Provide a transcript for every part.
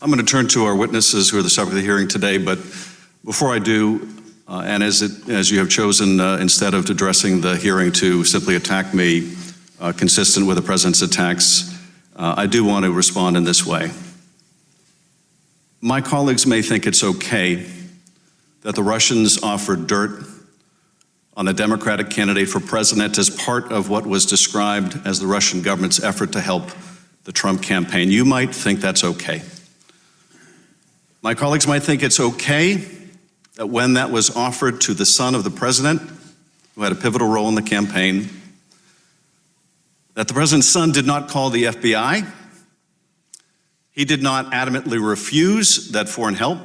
I'm going to turn to our witnesses who are the subject of the hearing today, but before I do, and as you have chosen, instead of addressing the hearing to simply attack me, consistent with the President's attacks, I do want to respond in this way. My colleagues may think it's okay that the Russians offered dirt on a Democratic candidate for president as part of what was described as the Russian government's effort to help the Trump campaign. You might think that's okay. My colleagues might think it's okay that when that was offered to the son of the president, who had a pivotal role in the campaign, that the president's son did not call the FBI. He did not adamantly refuse that foreign help.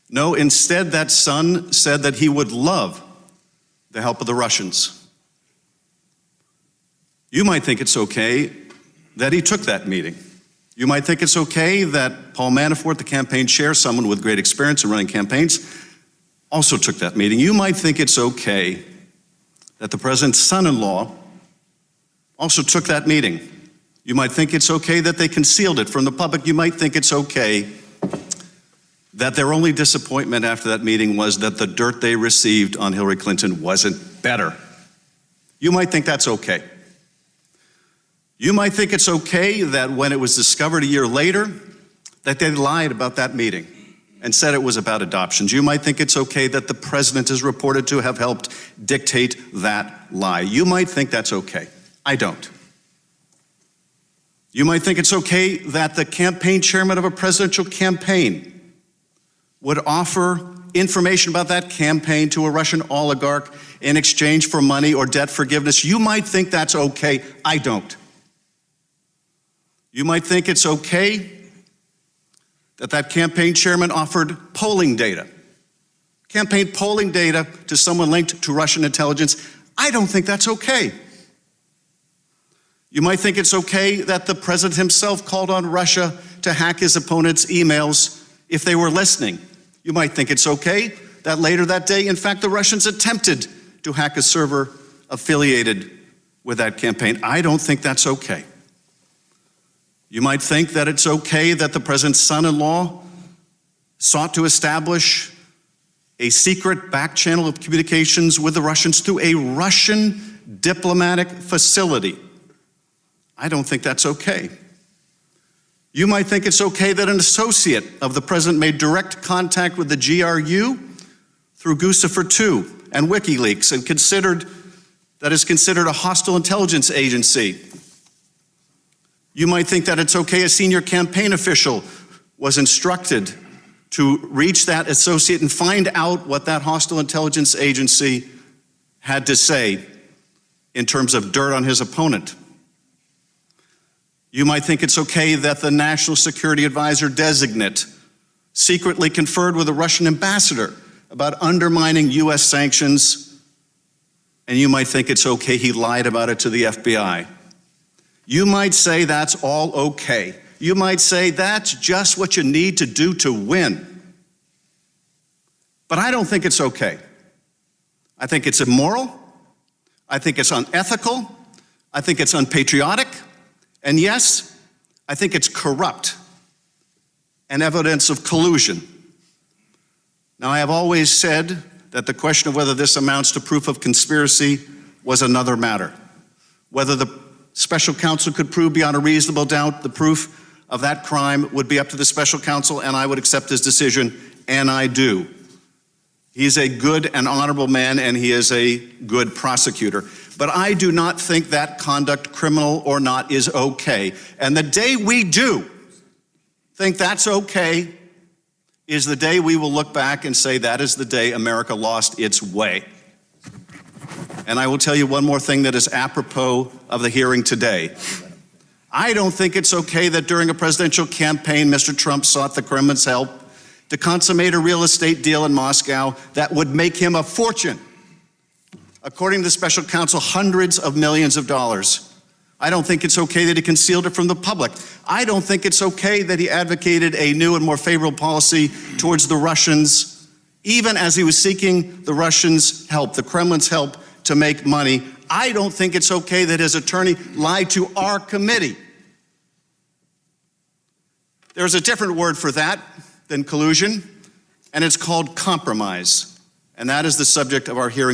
No, instead, that son said that he would love the help of the Russians. You might think it's okay that he took that meeting. You might think it's okay that Paul Manafort, the campaign chair, someone with great experience in running campaigns, also took that meeting. You might think it's okay that the president's son-in-law also took that meeting. You might think it's okay that they concealed it from the public. You might think it's okay that their only disappointment after that meeting was that the dirt they received on Hillary Clinton wasn't better. You might think that's okay. You might think it's okay that when it was discovered a year later that they lied about that meeting and said it was about adoptions. You might think it's okay that the president is reported to have helped dictate that lie. You might think that's okay. I don't. You might think it's okay that the campaign chairman of a presidential campaign would offer information about that campaign to a Russian oligarch in exchange for money or debt forgiveness. You might think that's okay. I don't. You might think it's okay that that campaign chairman offered polling data, campaign polling data to someone linked to Russian intelligence. I don't think that's okay. You might think it's okay that the president himself called on Russia to hack his opponent's emails if they were listening. You might think it's okay that later that day, in fact, the Russians attempted to hack a server affiliated with that campaign. I don't think that's okay. You might think that it's okay that the president's son-in-law sought to establish a secret back channel of communications with the Russians through a Russian diplomatic facility. I don't think that's okay. You might think it's okay that an associate of the president made direct contact with the GRU through Guccifer II and WikiLeaks and is considered a hostile intelligence agency. You might think that it's okay a senior campaign official was instructed to reach that associate and find out what that hostile intelligence agency had to say in terms of dirt on his opponent. You might think it's okay that the National Security Advisor designate secretly conferred with a Russian ambassador about undermining U.S. sanctions, and you might think it's okay he lied about it to the FBI. You might say that's all okay. You might say that's just what you need to do to win. But I don't think it's okay. I think it's immoral. I think it's unethical. I think it's unpatriotic. And yes, I think it's corrupt and evidence of collusion. Now, I have always said that the question of whether this amounts to proof of conspiracy was another matter. Whether the special counsel could prove beyond a reasonable doubt the proof of that crime would be up to the special counsel, and I would accept his decision, and I do. He's a good and honorable man, and he is a good prosecutor. But I do not think that conduct, criminal or not, is okay. And the day we do think that's okay is the day we will look back and say that is the day America lost its way. And I will tell you one more thing that is apropos of the hearing today. I don't think it's okay that during a presidential campaign, Mr. Trump sought the Kremlin's help to consummate a real estate deal in Moscow that would make him a fortune. According to the special counsel, hundreds of millions of dollars. I don't think it's okay that he concealed it from the public. I don't think it's okay that he advocated a new and more favorable policy towards the Russians, even as he was seeking the Russians' help, the Kremlin's help to make money. I don't think it's okay that his attorney lied to our committee. There's a different word for that than collusion, and it's called compromise. And that is the subject of our hearing